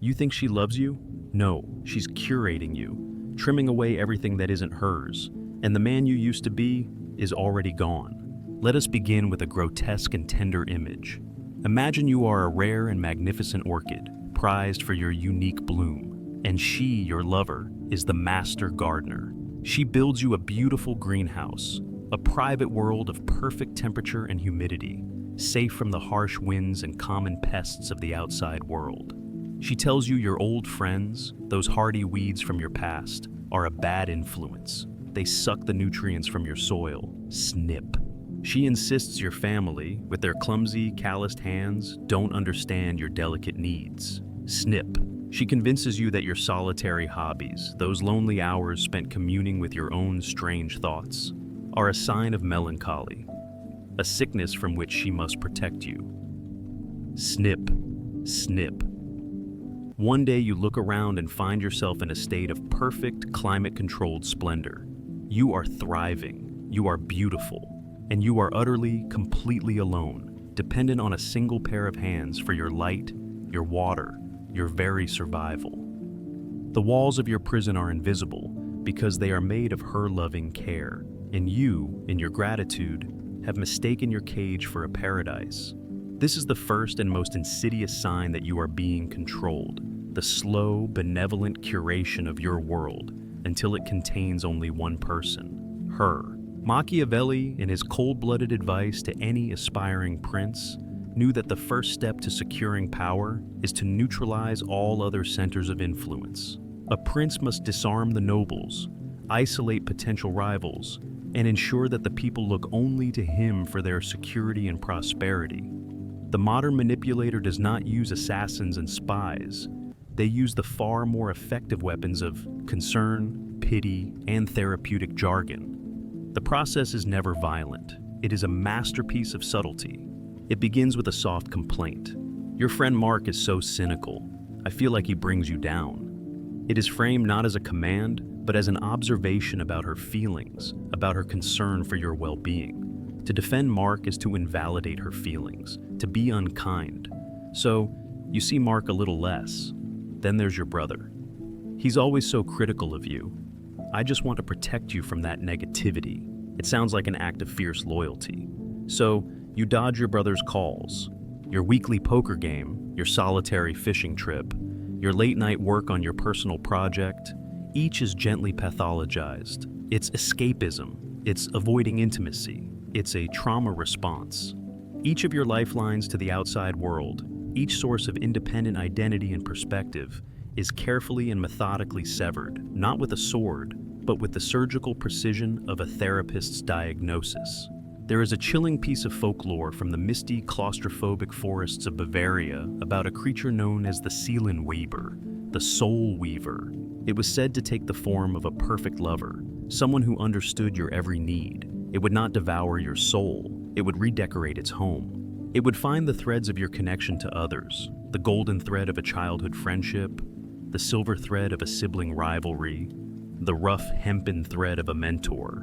You think she loves you? No, she's curating you, trimming away everything that isn't hers, and the man you used to be is already gone. Let us begin with a grotesque and tender image. Imagine you are a rare and magnificent orchid, prized for your unique bloom, and she, your lover, is the master gardener. She builds you a beautiful greenhouse, a private world of perfect temperature and humidity, safe from the harsh winds and common pests of the outside world. She tells you your old friends, those hardy weeds from your past, are a bad influence. They suck the nutrients from your soil. Snip. She insists your family, with their clumsy, calloused hands, don't understand your delicate needs. Snip. She convinces you that your solitary hobbies, those lonely hours spent communing with your own strange thoughts, are a sign of melancholy, a sickness from which she must protect you. Snip. Snip. One day you look around and find yourself in a state of perfect, climate-controlled splendor. You are thriving, you are beautiful, and you are utterly, completely alone, dependent on a single pair of hands for your light, your water, your very survival. The walls of your prison are invisible because they are made of her loving care, and you, in your gratitude, have mistaken your cage for a paradise. This is the first and most insidious sign that you are being controlled, the slow, benevolent curation of your world until it contains only one person, her. Machiavelli, in his cold-blooded advice to any aspiring prince, knew that the first step to securing power is to neutralize all other centers of influence. A prince must disarm the nobles, isolate potential rivals, and ensure that the people look only to him for their security and prosperity. The modern manipulator does not use assassins and spies. They use the far more effective weapons of concern, pity, and therapeutic jargon. The process is never violent. It is a masterpiece of subtlety. It begins with a soft complaint. Your friend Mark is so cynical. I feel like he brings you down. It is framed not as a command, but as an observation about her feelings, about her concern for your well-being. To defend Mark is to invalidate her feelings, to be unkind. So, you see Mark a little less. Then there's your brother. He's always so critical of you. I just want to protect you from that negativity. It sounds like an act of fierce loyalty. So, you dodge your brother's calls, your weekly poker game, your solitary fishing trip, your late-night work on your personal project. Each is gently pathologized. It's escapism. It's avoiding intimacy. It's a trauma response. Each of your lifelines to the outside world, each source of independent identity and perspective, is carefully and methodically severed, not with a sword, but with the surgical precision of a therapist's diagnosis. There is a chilling piece of folklore from the misty, claustrophobic forests of Bavaria about a creature known as the Seelenweber, the soul weaver. It was said to take the form of a perfect lover, someone who understood your every need. It would not devour your soul, it would redecorate its home. It would find the threads of your connection to others, the golden thread of a childhood friendship, the silver thread of a sibling rivalry, the rough hempen thread of a mentor,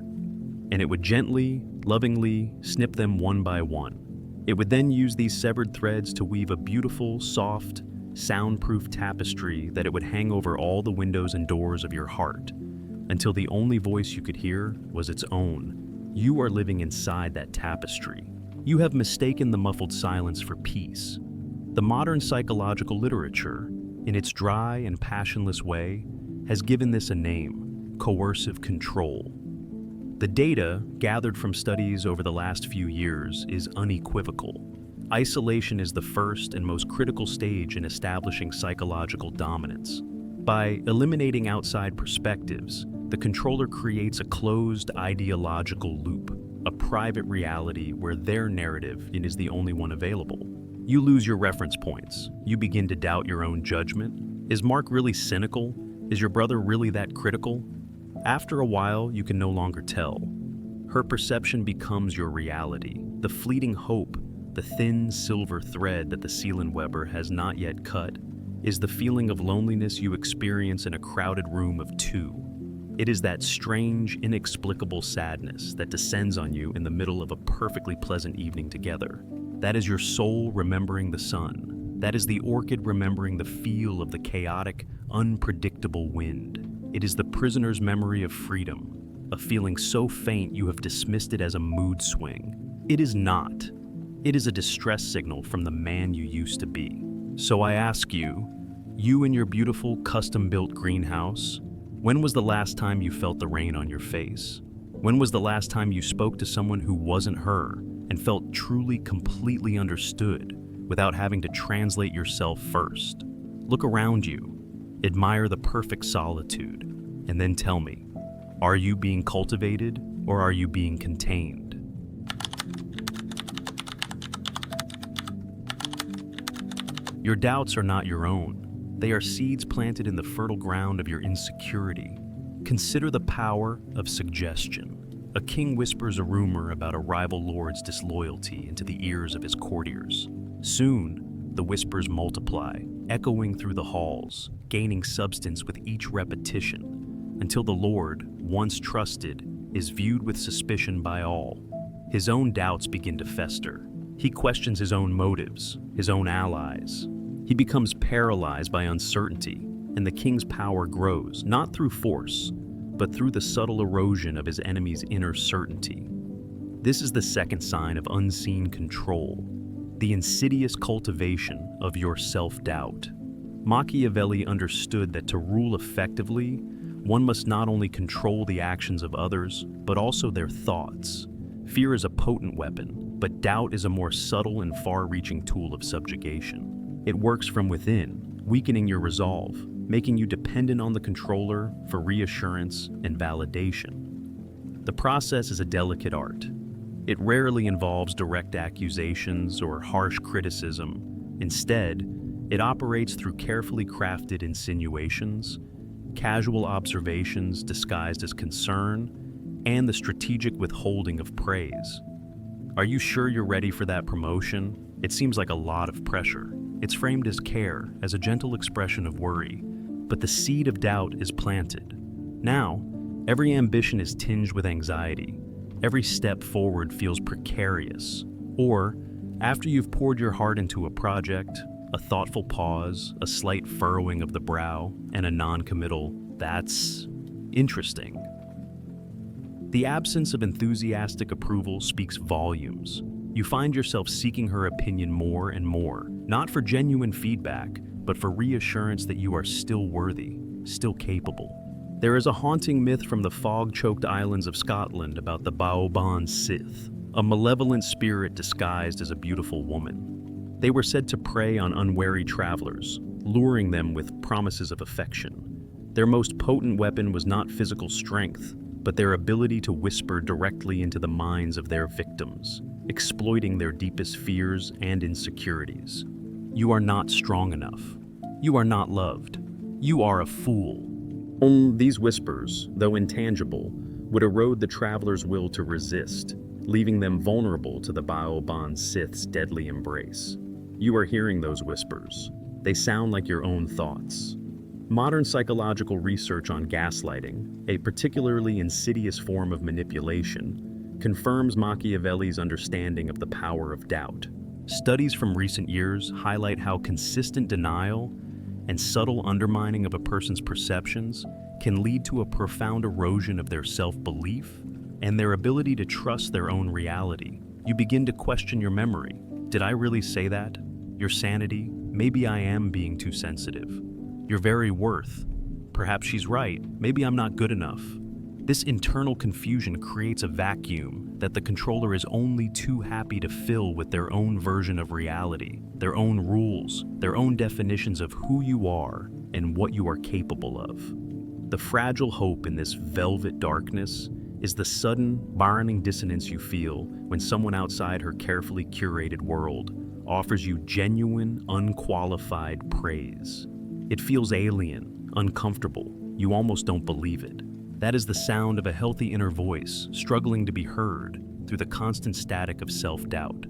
and it would gently, lovingly snip them one by one. It would then use these severed threads to weave a beautiful, soft, soundproof tapestry that it would hang over all the windows and doors of your heart, until the only voice you could hear was its own. You are living inside that tapestry. You have mistaken the muffled silence for peace. The modern psychological literature, in its dry and passionless way, has given this a name: coercive control. The data, gathered from studies over the last few years, is unequivocal. Isolation is the first and most critical stage in establishing psychological dominance. By eliminating outside perspectives, the controller creates a closed ideological loop, a private reality where their narrative is the only one available. You lose your reference points. You begin to doubt your own judgment. Is Mark really cynical? Is your brother really that critical? After a while, you can no longer tell. Her perception becomes your reality, the fleeting hope, the thin silver thread that the Seelenweber has not yet cut, is the feeling of loneliness you experience in a crowded room of two. It is that strange, inexplicable sadness that descends on you in the middle of a perfectly pleasant evening together. That is your soul remembering the sun. That is the orchid remembering the feel of the chaotic, unpredictable wind. It is the prisoner's memory of freedom, a feeling so faint you have dismissed it as a mood swing. It is not. It is a distress signal from the man you used to be. So I ask you, you in your beautiful, custom-built greenhouse, when was the last time you felt the rain on your face? When was the last time you spoke to someone who wasn't her and felt truly, completely understood without having to translate yourself first? Look around you, admire the perfect solitude, and then tell me, are you being cultivated or are you being contained? Your doubts are not your own. They are seeds planted in the fertile ground of your insecurity. Consider the power of suggestion. A king whispers a rumor about a rival lord's disloyalty into the ears of his courtiers. Soon, the whispers multiply, echoing through the halls, gaining substance with each repetition, until the lord, once trusted, is viewed with suspicion by all. His own doubts begin to fester. He questions his own motives, his own allies. He becomes paralyzed by uncertainty, and the king's power grows, not through force, but through the subtle erosion of his enemy's inner certainty. This is the second sign of unseen control, the insidious cultivation of your self-doubt. Machiavelli understood that to rule effectively, one must not only control the actions of others, but also their thoughts. Fear is a potent weapon, but doubt is a more subtle and far-reaching tool of subjugation. It works from within, weakening your resolve, making you dependent on the controller for reassurance and validation. The process is a delicate art. It rarely involves direct accusations or harsh criticism. Instead, it operates through carefully crafted insinuations, casual observations disguised as concern, and the strategic withholding of praise. Are you sure you're ready for that promotion? It seems like a lot of pressure. It's framed as care, as a gentle expression of worry, but the seed of doubt is planted. Now, every ambition is tinged with anxiety. Every step forward feels precarious. Or, after you've poured your heart into a project, a thoughtful pause, a slight furrowing of the brow, and a non-committal, "That's interesting." The absence of enthusiastic approval speaks volumes. You find yourself seeking her opinion more and more, not for genuine feedback, but for reassurance that you are still worthy, still capable. There is a haunting myth from the fog-choked islands of Scotland about the Baobab Sith, a malevolent spirit disguised as a beautiful woman. They were said to prey on unwary travelers, luring them with promises of affection. Their most potent weapon was not physical strength, but their ability to whisper directly into the minds of their victims, exploiting their deepest fears and insecurities. You are not strong enough. You are not loved. You are a fool. These whispers, though intangible, would erode the traveler's will to resist, leaving them vulnerable to the Baobab Sith's deadly embrace. You are hearing those whispers. They sound like your own thoughts. Modern psychological research on gaslighting, a particularly insidious form of manipulation, confirms Machiavelli's understanding of the power of doubt. Studies from recent years highlight how consistent denial and subtle undermining of a person's perceptions can lead to a profound erosion of their self-belief and their ability to trust their own reality. You begin to question your memory. Did I really say that? Your sanity? Maybe I am being too sensitive. Your very worth. Perhaps she's right. Maybe I'm not good enough. This internal confusion creates a vacuum that the controller is only too happy to fill with their own version of reality, their own rules, their own definitions of who you are and what you are capable of. The fragile hope in this velvet darkness is the sudden, burning dissonance you feel when someone outside her carefully curated world offers you genuine, unqualified praise. It feels alien, uncomfortable. You almost don't believe it. That is the sound of a healthy inner voice struggling to be heard through the constant static of self-doubt.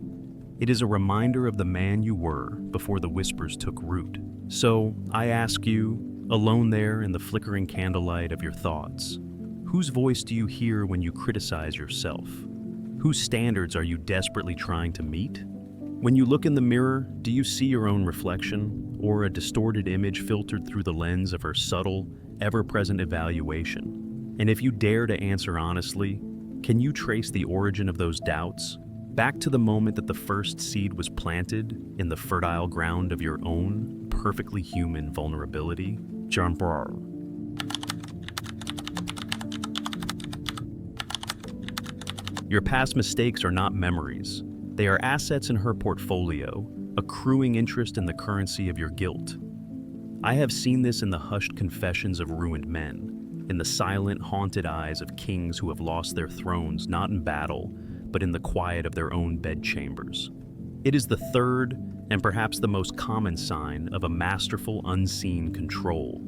It is a reminder of the man you were before the whispers took root. So, I ask you, alone there in the flickering candlelight of your thoughts, whose voice do you hear when you criticize yourself? Whose standards are you desperately trying to meet? When you look in the mirror, do you see your own reflection, or a distorted image filtered through the lens of her subtle, ever-present evaluation? And if you dare to answer honestly, can you trace the origin of those doubts back to the moment that the first seed was planted in the fertile ground of your own perfectly human vulnerability? Jumper. Your past mistakes are not memories. They are assets in her portfolio, accruing interest in the currency of your guilt. I have seen this in the hushed confessions of ruined men, in the silent, haunted eyes of kings who have lost their thrones not in battle, but in the quiet of their own bedchambers. It is the third, and perhaps the most common sign of a masterful, unseen control,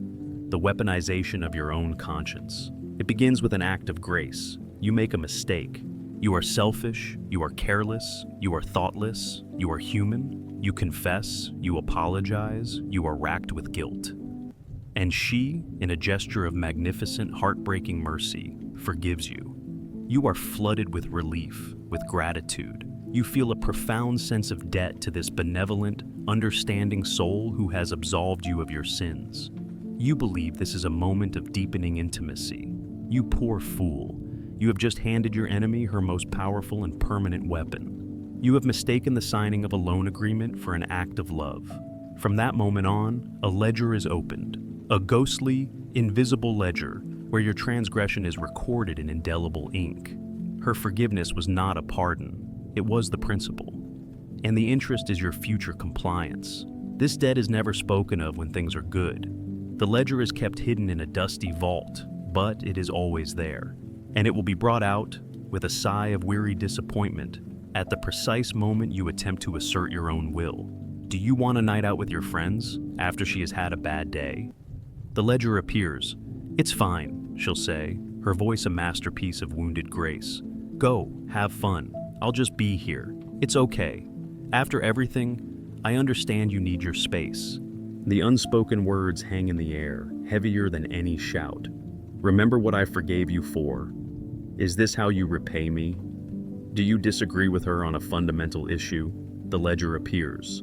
the weaponization of your own conscience. It begins with an act of grace. You make a mistake. You are selfish, you are careless, you are thoughtless, you are human, you confess, you apologize, you are racked with guilt. And she, in a gesture of magnificent, heartbreaking mercy, forgives you. You are flooded with relief, with gratitude. You feel a profound sense of debt to this benevolent, understanding soul who has absolved you of your sins. You believe this is a moment of deepening intimacy. You poor fool. You have just handed your enemy her most powerful and permanent weapon. You have mistaken the signing of a loan agreement for an act of love. From that moment on, a ledger is opened, a ghostly, invisible ledger where your transgression is recorded in indelible ink. Her forgiveness was not a pardon, it was the principal. And the interest is your future compliance. This debt is never spoken of when things are good. The ledger is kept hidden in a dusty vault, but it is always there. And it will be brought out, with a sigh of weary disappointment, at the precise moment you attempt to assert your own will. Do you want a night out with your friends, after she has had a bad day? The ledger appears. It's fine, she'll say, her voice a masterpiece of wounded grace. Go, have fun. I'll just be here. It's okay. After everything, I understand you need your space. The unspoken words hang in the air, heavier than any shout. Remember what I forgave you for. Is this how you repay me? Do you disagree with her on a fundamental issue? The ledger appears.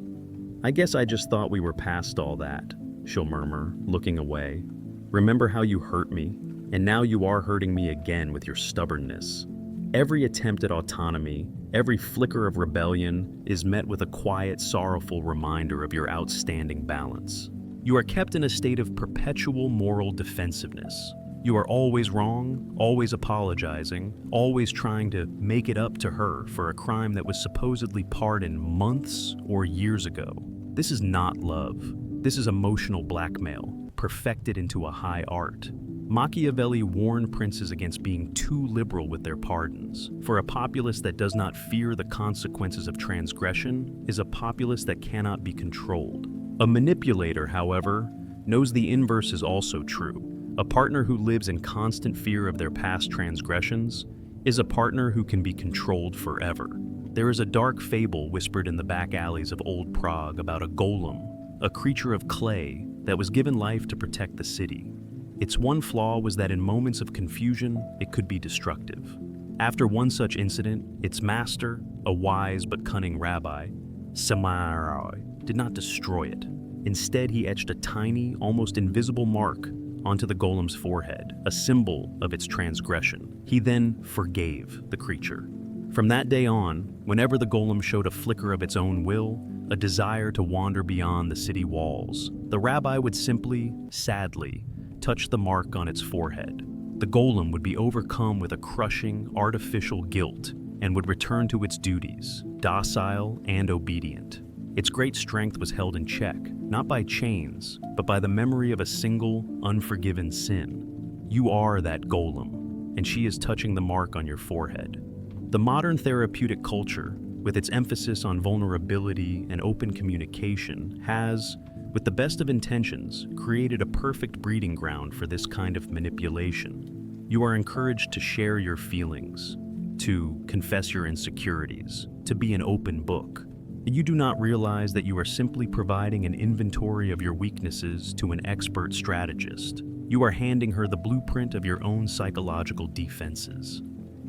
I guess I just thought we were past all that, she'll murmur, looking away. Remember how you hurt me? And now you are hurting me again with your stubbornness. Every attempt at autonomy, every flicker of rebellion is met with a quiet, sorrowful reminder of your outstanding balance. You are kept in a state of perpetual moral defensiveness. You are always wrong, always apologizing, always trying to make it up to her for a crime that was supposedly pardoned months or years ago. This is not love. This is emotional blackmail, perfected into a high art. Machiavelli warned princes against being too liberal with their pardons, for a populace that does not fear the consequences of transgression is a populace that cannot be controlled. A manipulator, however, knows the inverse is also true. A partner who lives in constant fear of their past transgressions is a partner who can be controlled forever. There is a dark fable whispered in the back alleys of old Prague about a golem, a creature of clay that was given life to protect the city. Its one flaw was that in moments of confusion, it could be destructive. After one such incident, its master, a wise but cunning rabbi, Samurai, did not destroy it. Instead, he etched a tiny, almost invisible mark onto the golem's forehead, a symbol of its transgression. He then forgave the creature. From that day on, whenever the golem showed a flicker of its own will, a desire to wander beyond the city walls, the rabbi would simply, sadly, touch the mark on its forehead. The golem would be overcome with a crushing, artificial guilt and would return to its duties, docile and obedient. Its great strength was held in check, not by chains, but by the memory of a single, unforgiven sin. You are that golem, and she is touching the mark on your forehead. The modern therapeutic culture, with its emphasis on vulnerability and open communication, has, with the best of intentions, created a perfect breeding ground for this kind of manipulation. You are encouraged to share your feelings, to confess your insecurities, to be an open book. And you do not realize that you are simply providing an inventory of your weaknesses to an expert strategist. You are handing her the blueprint of your own psychological defenses.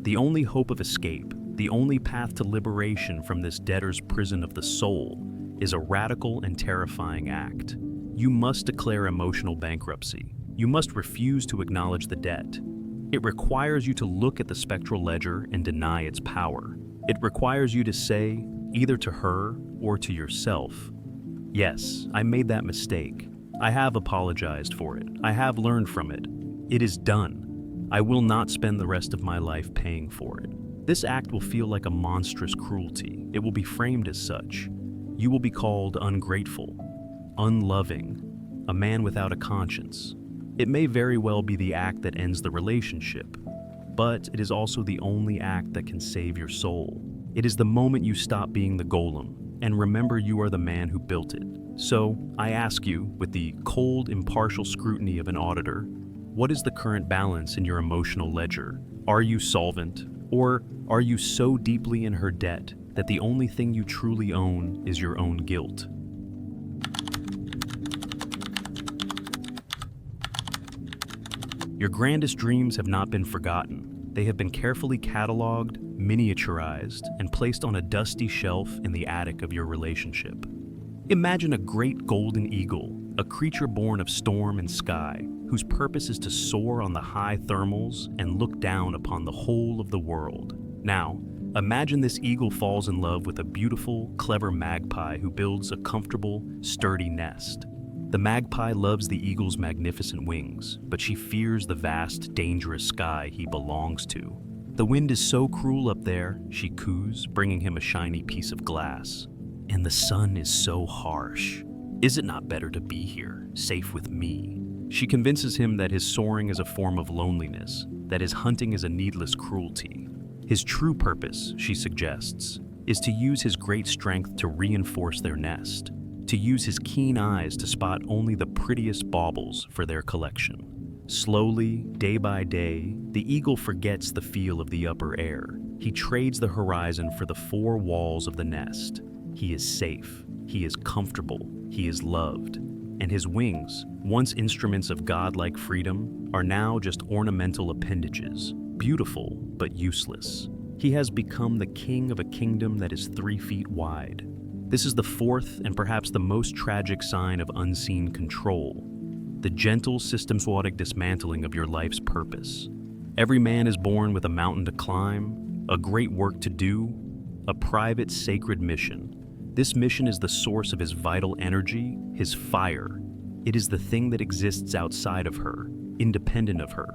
The only hope of escape, The only path to liberation from this debtor's prison of the soul is a radical and terrifying act. You must declare emotional bankruptcy. You must refuse to acknowledge the debt. It requires you to look at the spectral ledger and deny its power. It requires you to say, either to her or to yourself, "Yes, I made that mistake. I have apologized for it. I have learned from it. It is done. I will not spend the rest of my life paying for it." This act will feel like a monstrous cruelty. It will be framed as such. You will be called ungrateful, unloving, a man without a conscience. It may very well be the act that ends the relationship, but it is also the only act that can save your soul. It is the moment you stop being the golem and remember you are the man who built it. So, I ask you, with the cold, impartial scrutiny of an auditor, what is the current balance in your emotional ledger? Are you solvent, or are you so deeply in her debt that the only thing you truly own is your own guilt? Your grandest dreams have not been forgotten. They have been carefully cataloged, miniaturized, and placed on a dusty shelf in the attic of your relationship. Imagine a great golden eagle, a creature born of storm and sky, whose purpose is to soar on the high thermals and look down upon the whole of the world. Now, imagine this eagle falls in love with a beautiful, clever magpie who builds a comfortable, sturdy nest. The magpie loves the eagle's magnificent wings, but she fears the vast, dangerous sky he belongs to. "The wind is so cruel up there," she coos, bringing him a shiny piece of glass. "And the sun is so harsh. Is it not better to be here, safe with me?" She convinces him that his soaring is a form of loneliness, that his hunting is a needless cruelty. His true purpose, she suggests, is to use his great strength to reinforce their nest, to use his keen eyes to spot only the prettiest baubles for their collection. Slowly, day by day, the eagle forgets the feel of the upper air. He trades the horizon for the four walls of the nest. He is safe, he is comfortable, he is loved. And his wings, once instruments of godlike freedom, are now just ornamental appendages, beautiful but useless. He has become the king of a kingdom that is 3 feet wide. This is the fourth and perhaps the most tragic sign of unseen control, the gentle systematic dismantling of your life's purpose. Every man is born with a mountain to climb, a great work to do, a private sacred mission. This mission is the source of his vital energy, his fire. It is the thing that exists outside of her, independent of her.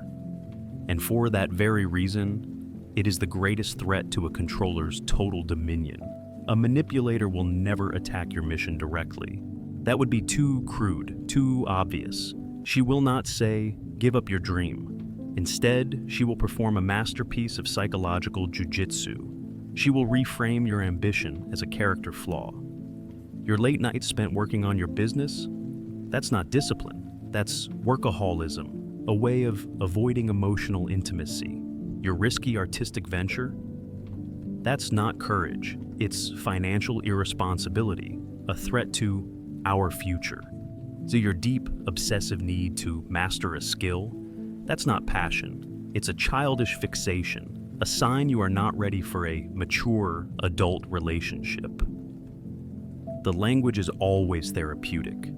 And for that very reason, it is the greatest threat to a controller's total dominion. A manipulator will never attack your mission directly. That would be too crude, too obvious. She will not say, "Give up your dream." Instead, she will perform a masterpiece of psychological jujitsu. She will reframe your ambition as a character flaw. Your late nights spent working on your business? That's not discipline. That's workaholism, a way of avoiding emotional intimacy. Your risky artistic venture? That's not courage. It's financial irresponsibility, a threat to our future. So your deep, obsessive need to master a skill? That's not passion. It's a childish fixation, a sign you are not ready for a mature, adult relationship. The language is always therapeutic.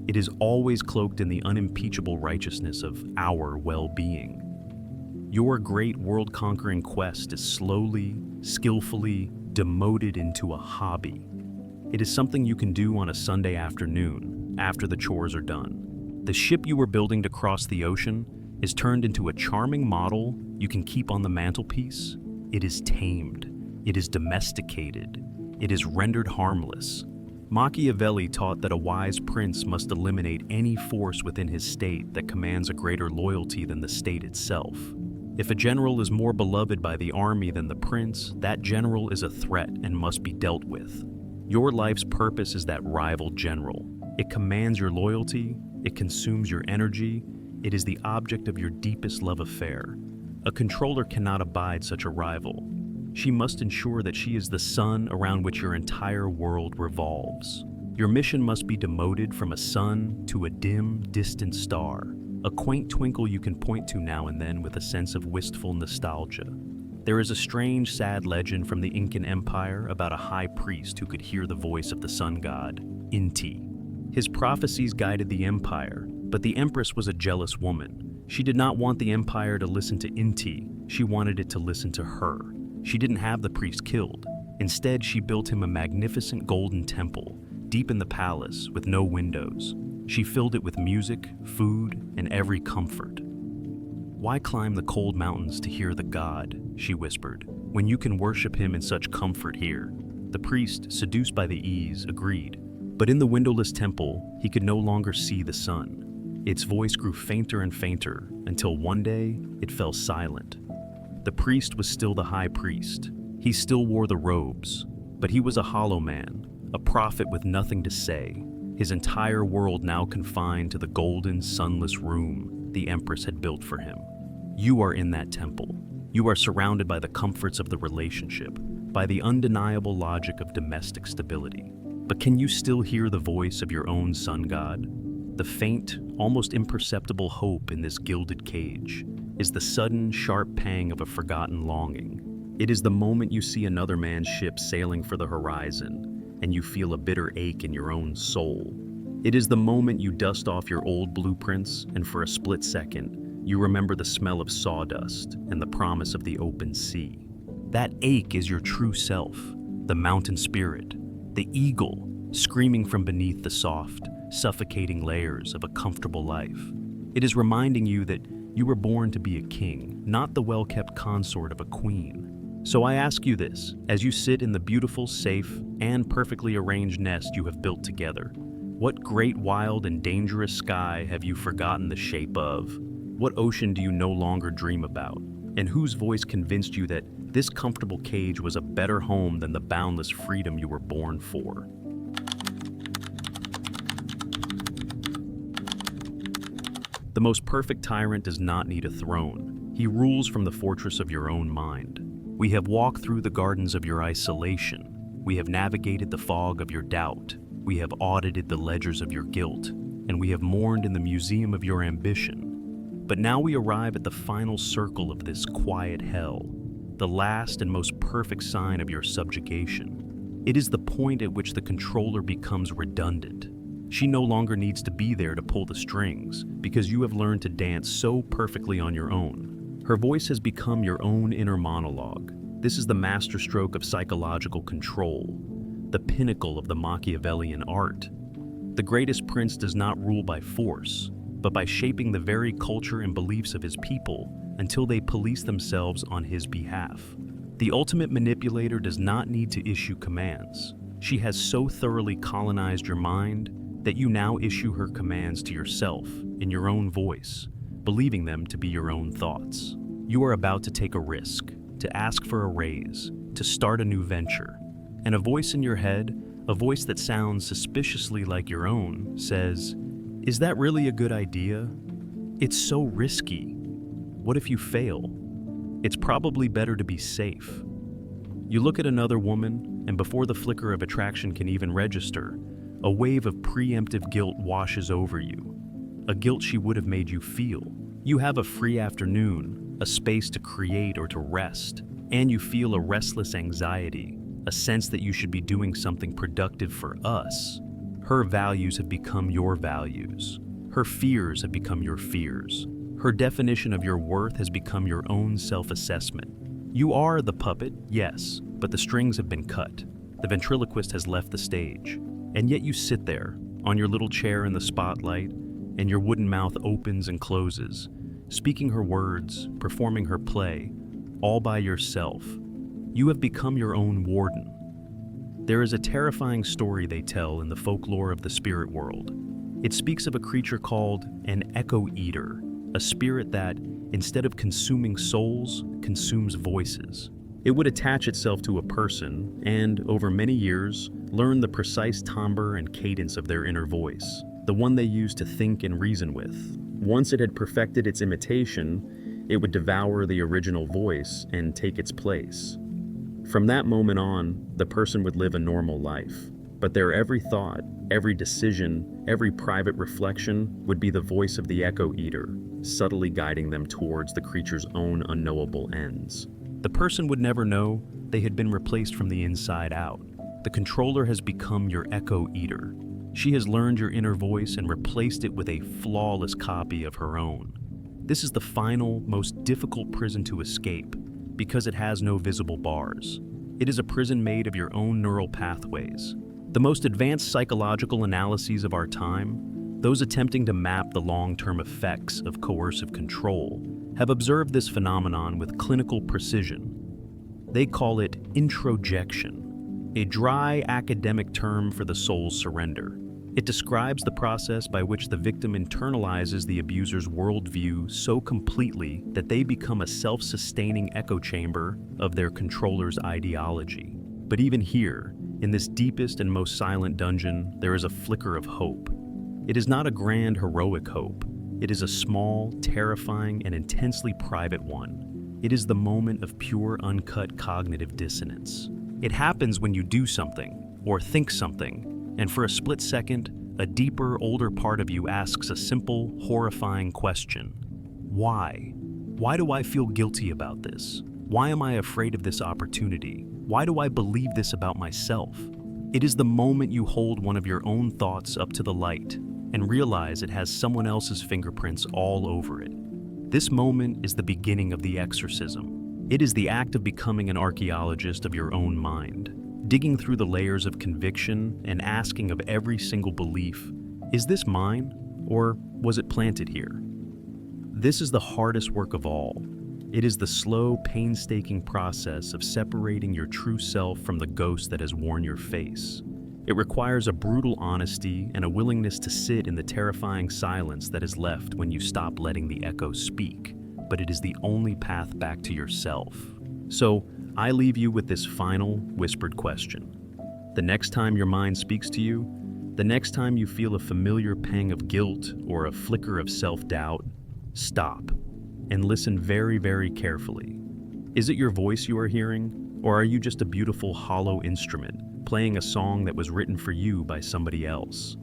It is always cloaked in the unimpeachable righteousness of our well-being. Your great world-conquering quest is slowly, skillfully demoted into a hobby. It is something you can do on a Sunday afternoon, after the chores are done. The ship you were building to cross the ocean is turned into a charming model you can keep on the mantelpiece. It is tamed. It is domesticated. It is rendered harmless. Machiavelli taught that a wise prince must eliminate any force within his state that commands a greater loyalty than the state itself. If a general is more beloved by the army than the prince, that general is a threat and must be dealt with. Your life's purpose is that rival general. It commands your loyalty, it consumes your energy, it is the object of your deepest love affair. A controller cannot abide such a rival. She must ensure that she is the sun around which your entire world revolves. Your mission must be demoted from a sun to a dim, distant star, a quaint twinkle you can point to now and then with a sense of wistful nostalgia. There is a strange, sad legend from the Incan Empire about a high priest who could hear the voice of the sun god, Inti. His prophecies guided the empire, but the empress was a jealous woman. She did not want the empire to listen to Inti, she wanted it to listen to her. She didn't have the priest killed. Instead, she built him a magnificent golden temple, deep in the palace with no windows. She filled it with music, food, and every comfort. "Why climb the cold mountains to hear the god," she whispered, "when you can worship him in such comfort here?" The priest, seduced by the ease, agreed. But in the windowless temple, he could no longer see the sun. Its voice grew fainter and fainter until one day it fell silent. The priest was still the high priest. He still wore the robes, but he was a hollow man, a prophet with nothing to say, his entire world now confined to the golden, sunless room the empress had built for him. You are in that temple. You are surrounded by the comforts of the relationship, by the undeniable logic of domestic stability. But can you still hear the voice of your own sun god? The faint, almost imperceptible hope in this gilded cage is the sudden, sharp pang of a forgotten longing. It is the moment you see another man's ship sailing for the horizon, and you feel a bitter ache in your own soul. It is the moment you dust off your old blueprints, and for a split second, you remember the smell of sawdust and the promise of the open sea. That ache is your true self, the mountain spirit, the eagle screaming from beneath the soft, suffocating layers of a comfortable life. It is reminding you that you were born to be a king, not the well-kept consort of a queen. So I ask you this, as you sit in the beautiful, safe, and perfectly arranged nest you have built together, what great, wild, and dangerous sky have you forgotten the shape of? What ocean do you no longer dream about? And whose voice convinced you that this comfortable cage was a better home than the boundless freedom you were born for? The most perfect tyrant does not need a throne. He rules from the fortress of your own mind. We have walked through the gardens of your isolation. We have navigated the fog of your doubt. We have audited the ledgers of your guilt. And we have mourned in the museum of your ambition. But now we arrive at the final circle of this quiet hell, the last and most perfect sign of your subjugation. It is the point at which the controller becomes redundant. She no longer needs to be there to pull the strings, because you have learned to dance so perfectly on your own. Her voice has become your own inner monologue. This is the masterstroke of psychological control, the pinnacle of the Machiavellian art. The greatest prince does not rule by force, but by shaping the very culture and beliefs of his people until they police themselves on his behalf. The ultimate manipulator does not need to issue commands. She has so thoroughly colonized your mind that you now issue her commands to yourself in your own voice, believing them to be your own thoughts. You are about to take a risk, to ask for a raise, to start a new venture. And a voice in your head, a voice that sounds suspiciously like your own, says, "Is that really a good idea? It's so risky. What if you fail? It's probably better to be safe." You look at another woman, and before the flicker of attraction can even register, a wave of preemptive guilt washes over you. A guilt she would have made you feel. You have a free afternoon, a space to create or to rest, and you feel a restless anxiety, a sense that you should be doing something productive for us. Her values have become your values. Her fears have become your fears. Her definition of your worth has become your own self-assessment. You are the puppet, yes, but the strings have been cut. The ventriloquist has left the stage. And yet you sit there, on your little chair in the spotlight, and your wooden mouth opens and closes, speaking her words, performing her play, all by yourself. You have become your own warden. There is a terrifying story they tell in the folklore of the spirit world. It speaks of a creature called an echo eater, a spirit that, instead of consuming souls, consumes voices. It would attach itself to a person and, over many years, learn the precise timbre and cadence of their inner voice, the one they use to think and reason with. Once it had perfected its imitation, it would devour the original voice and take its place. From that moment on, the person would live a normal life, but their every thought, every decision, every private reflection would be the voice of the echo eater, subtly guiding them towards the creature's own unknowable ends. The person would never know they had been replaced from the inside out. The controller has become your echo eater. She has learned your inner voice and replaced it with a flawless copy of her own. This is the final, most difficult prison to escape because it has no visible bars. It is a prison made of your own neural pathways. The most advanced psychological analyses of our time, those attempting to map the long-term effects of coercive control, have observed this phenomenon with clinical precision. They call it introjection, a dry academic term for the soul's surrender. It describes the process by which the victim internalizes the abuser's worldview so completely that they become a self-sustaining echo chamber of their controller's ideology. But even here, in this deepest and most silent dungeon, there is a flicker of hope. It is not a grand, heroic hope. It is a small, terrifying, and intensely private one. It is the moment of pure, uncut cognitive dissonance. It happens when you do something, or think something, and for a split second, a deeper, older part of you asks a simple, horrifying question. Why? Why do I feel guilty about this? Why am I afraid of this opportunity? Why do I believe this about myself? It is the moment you hold one of your own thoughts up to the light and realize it has someone else's fingerprints all over it. This moment is the beginning of the exorcism. It is the act of becoming an archaeologist of your own mind, digging through the layers of conviction and asking of every single belief, is this mine, or was it planted here? This is the hardest work of all. It is the slow, painstaking process of separating your true self from the ghost that has worn your face. It requires a brutal honesty and a willingness to sit in the terrifying silence that is left when you stop letting the echo speak, but it is the only path back to yourself. So, I leave you with this final, whispered question. The next time your mind speaks to you, the next time you feel a familiar pang of guilt or a flicker of self-doubt, stop and listen very, very carefully. Is it your voice you are hearing, or are you just a beautiful hollow instrument playing a song that was written for you by somebody else?